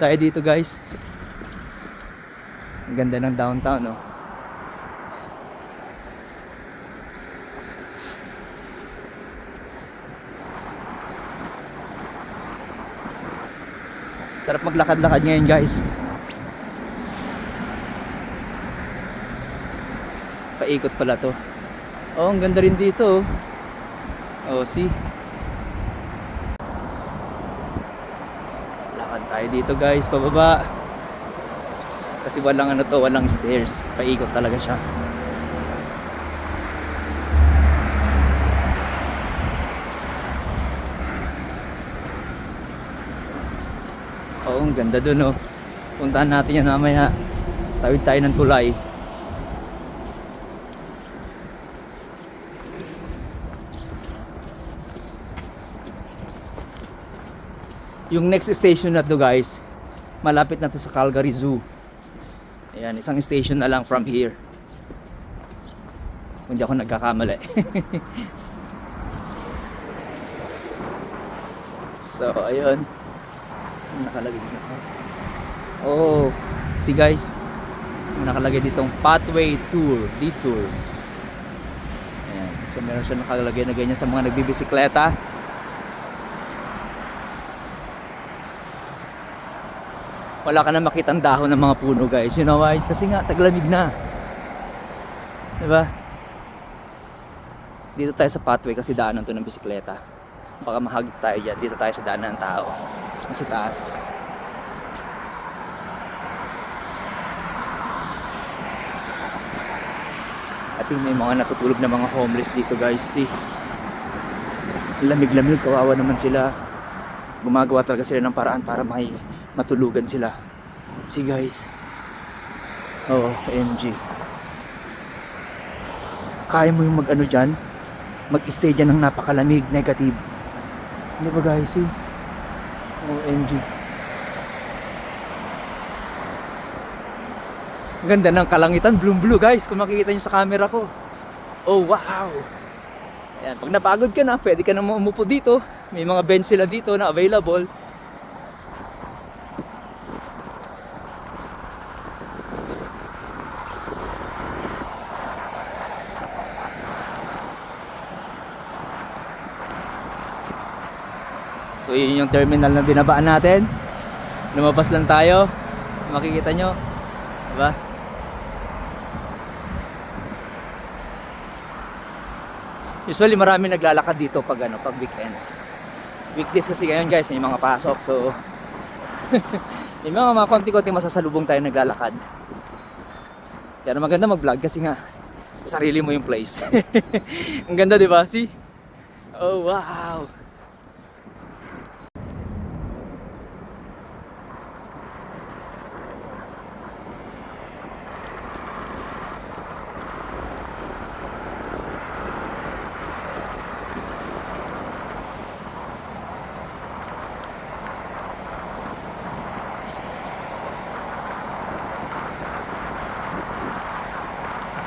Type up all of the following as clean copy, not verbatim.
tayo dito guys. Ang ganda ng downtown, no? Sarap maglakad-lakad ngayon guys. Paikot pala to. Oh, ang ganda rin dito. Oh, see? Lakad tayo dito guys, pababa. Kasi walang ano to, walang stairs. Paikot talaga siya. Oh, ang ganda dun, oh. Puntahan natin yan mamaya. Tawid tayo ng tulay. Yung next station na to guys, malapit na to sa Calgary Zoo. Ayan, isang station na lang from here. Kung di ako nagkakamali. So, ayun. Nakalagay dito. Oh, see guys. Nakalagay ditong pathway tour, detour. Ayan, so meron siya nakalagay na ganyan sa mga nagbibisikleta. Wala ka na makitang dahon ng mga puno guys. You know why? Kasi nga taglamig na. Diba? Dito tayo sa pathway kasi daanan to ng bisikleta. Baka mahagip tayo dyan. Dito tayo sa daanan ng tao. Nasa taas. At may mga natutulog na mga homeless dito guys. See? Lamig-lamig. Kawawa naman sila. Gumagawa talaga sila ng paraan para matulugan sila. See guys. Oh, OMG. Kaya mo yung mag-ano dyan? Mag-stay dyan ng napakalamig, negative. Hindi ba guys? See? OMG. Ang ganda ng kalangitan, blue guys. Kung makikita nyo sa camera ko. Oh wow. Ayan, pag napagod ka na, pwede ka na umupo dito. May mga bench sila dito na available. So yun yung terminal na binabaan natin. Lumabas lang tayo. Makikita nyo. Diba? Usually marami naglalakad dito pag weekends. Weekdays kasi ngayon guys, may mga pasok. So may mga konti-konti masasalubong tayo naglalakad. Kaya maganda mag-vlog kasi nga sarili mo yung place. Ang ganda, di ba? See? Oh wow.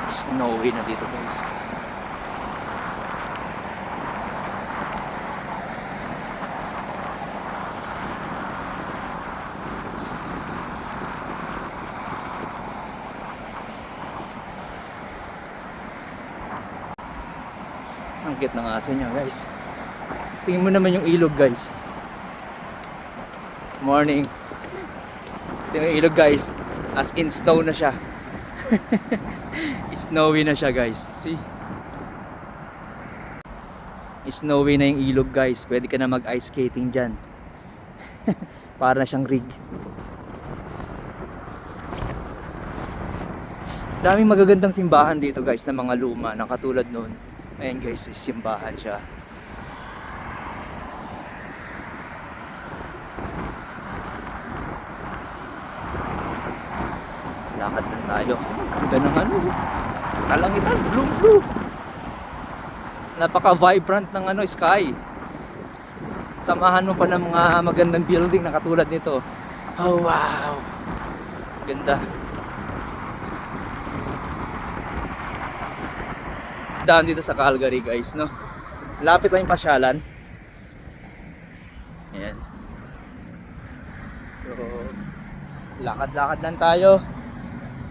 Snowy na dito guys. Ang cute ng aso niya guys. Tingnan mo naman yung ilog guys. Morning. Tingnan yung ilog guys. As in snow na siya. Snowy na siya guys. See? Snowy na yung ilog guys. Pwede ka na mag ice skating dyan. Para na siyang rig. Daming magagandang simbahan dito guys na mga luma na katulad nun. Ayan guys, simbahan siya. Lakad na tayo. Ganda ng kalangitan, blue. Napaka-vibrant ng sky. Samahan mo pa ng mga magandang building na katulad nito. Oh wow. Ganda. Daan dito sa Calgary guys, no? Lapit lang yung pasyalan. Ayan. So Lakad-lakad lang tayo.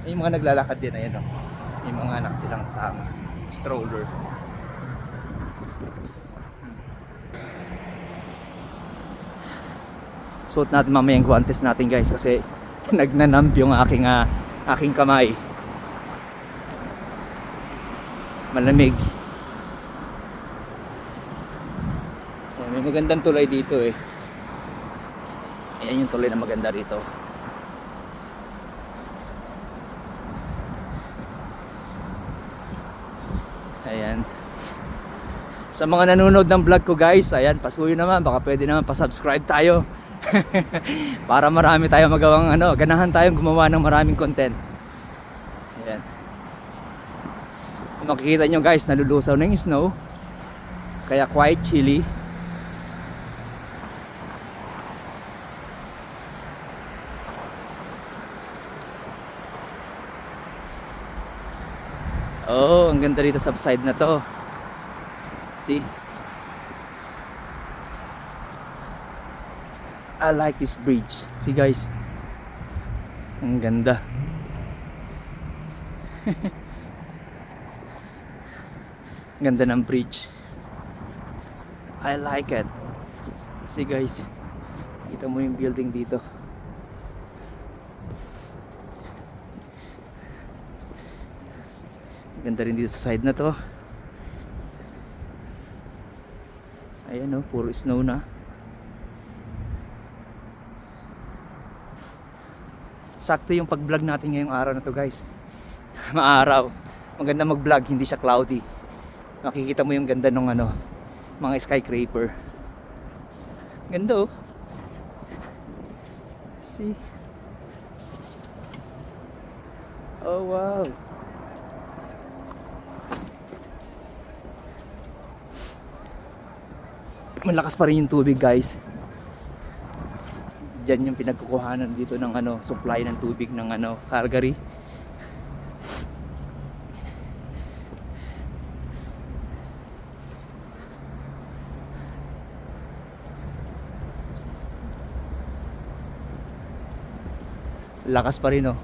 Yung mga naglalakad din, ayan o. Yung mga anak silang kasama. Stroller. Suot natin mamaya yung guantes natin guys kasi nagnanamp yung aking kamay. Malamig. Ayan, may magandang tulay dito eh. Ayan yung tulay na maganda rito. Ayan. Sa mga nanonood ng vlog ko guys, ayan, pasuyo naman, baka pwede naman pa-subscribe tayo. Para marami tayong magawang ganahan tayong gumawa ng maraming content. Ayan. Makikita nyo guys, nalulusaw na yung snow. Kaya quite chilly. Oh, ang ganda dito sa side na to. See? I like this bridge. See guys? Ang ganda. Ganda ng bridge. I like it. See guys? Kita mo yung building dito. Ganda rin dito sa side na to. Ayan o, puro snow na. Sakto yung pag-vlog natin ngayong araw na to guys. Maaraw. Maganda mag-vlog, hindi siya cloudy. Makikita mo yung ganda ng mga skyscraper. Ganda oh. See? Oh wow. Malakas pa rin yung tubig guys. Diyan yung pinagkukuhanan dito ng supply ng tubig ng Calgary. Lakas pa rin oh.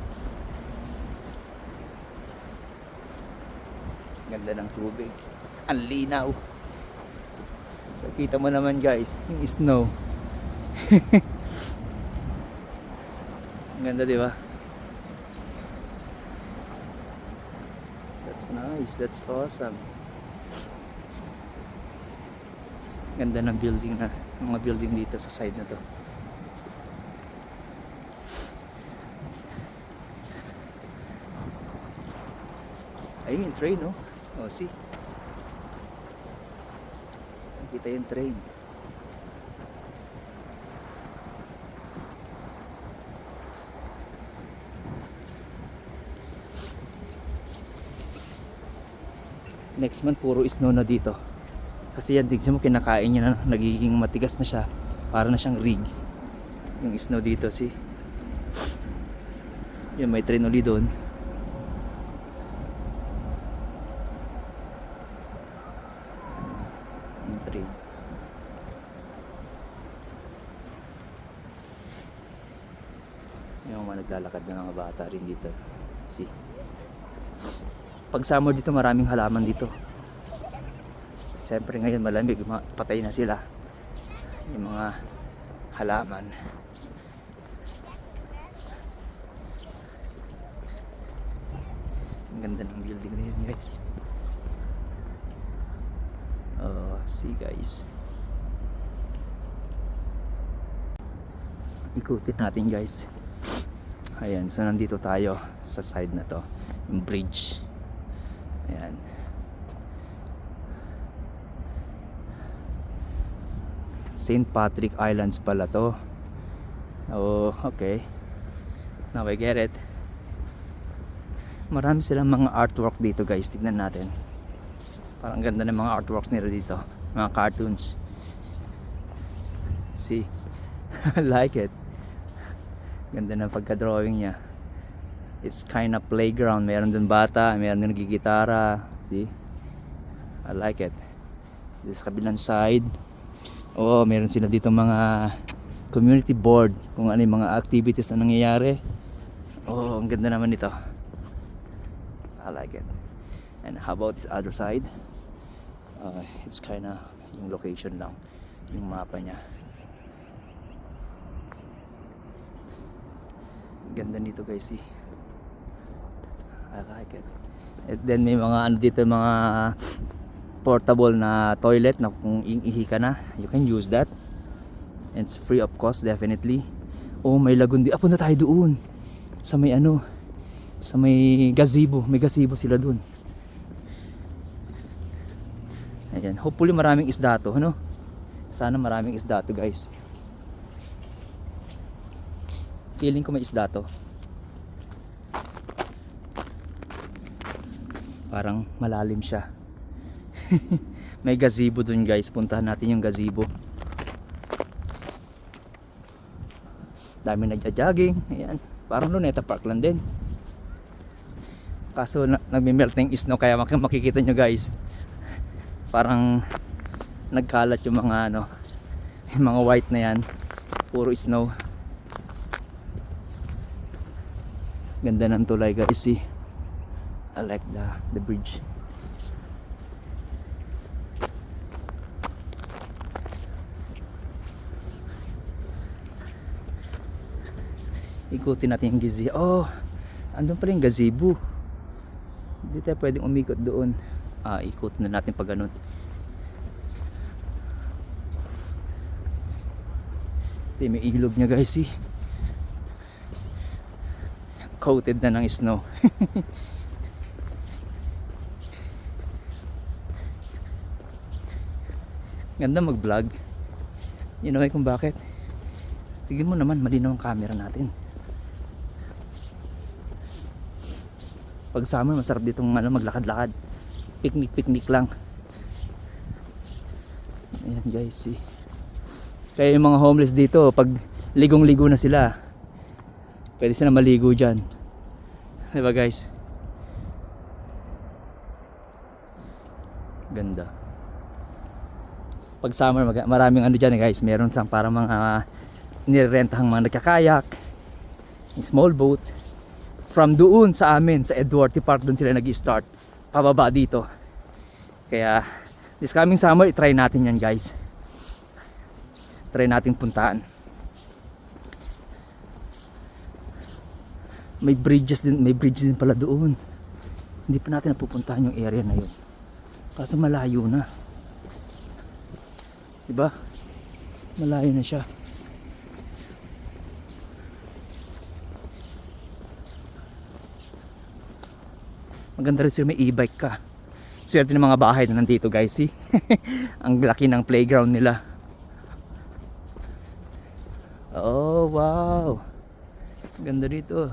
Ganda ng tubig. Ang linaw. Kita mo naman guys, yung snow. Ang ganda, di ba? That's nice, that's awesome. Ganda ng building mga building dito sa side na to. Ayun yung train, no? Oh, see? Kita yung train. Next month puro snow na dito. Kasi yan, tignan mo, kinakain niya na, nagiging matigas na siya. Para na siyang rig. Yung snow dito, see? Yan, may train ulit doon. Yung mga naglalakad ng mga bata rin dito. See? Pag summer dito, maraming halaman dito. Siyempre ngayon malamig, patay na sila. Yung mga halaman. Ang ganda ng building na yun guys. Oh, see guys. Ikutin natin guys. Ayan, so nandito tayo sa side na to, yung bridge. Ayan. St. Patrick Islands pala to. Oh, okay. Now I get it. Marami silang mga artwork dito guys, tignan natin. Parang ganda ng mga artworks nila dito, mga cartoons. See? I like it. Ganda ng pagka-drawing niya. It's kind of playground. Meron dun bata, meron dun nagigitara. See? I like it. This kabilang side. Oh, meron sila dito mga community board. Kung ano yung mga activities na nangyayari. Oh, ang ganda naman nito. I like it. And how about this other side? It's kinda yung location lang, yung mapa niya. Ganda nito guys, see. I like it. And then may mga ano dito, mga portable na toilet na kung ihi ka na, you can use that. And it's free of cost definitely. Oh, may lagoon din. Punta tayo doon. Sa may ano, sa may gazebo. May gazebo sila doon. Ayan, hopefully maraming isda to, ano? Sana maraming isda to, guys. Feeling ko may isda to. Parang malalim siya. May gazebo dun, guys. Puntahan natin yung gazebo. Dami nagja-jogging. Ayan. Parang Luneta Park lang din. Kaso nagme-melt na yung snow, kaya makikita nyo, guys. Parang nagkalat yung mga ano, yung mga white na yan. Puro snow. Ganda ng tulay, guys. See? I like the bridge. Ikutin natin yung gazebo. Oh, andun pala yung gazebo. Hindi tayo pwedeng umikot doon. Ikot na natin pag ganun. Ito may ilog niya, guys, eh. Coated na ng snow. Ganda mag vlog. You know kung bakit? Tignan mo naman, malinaw ang camera natin. Pag summer, masarap ditong maglakad-lakad. Picnic lang. Ayan, guys, see. Kaya yung mga homeless dito, pag ligong-ligo na sila, pwede sila maligo dyan. Diba, guys? Ganda. Pag summer, maraming ano dyan, guys. Meron sang para mga nirerentahang mga nagkakayak, small boat. From doon sa amin, sa Eduarte Park, doon sila nag-start pababa dito. Kaya this coming summer, i-try natin yan, guys. Try natin puntaan. May bridge din pala doon. Hindi pa natin napupuntahan yung area na yun. Kaso malayo na. Diba? Malayo na siya. Maganda rin sila, may e-bike ka. Swerte ng mga bahay na nandito, guys, see? Ang laki ng playground nila. Oh, wow. Ganda dito.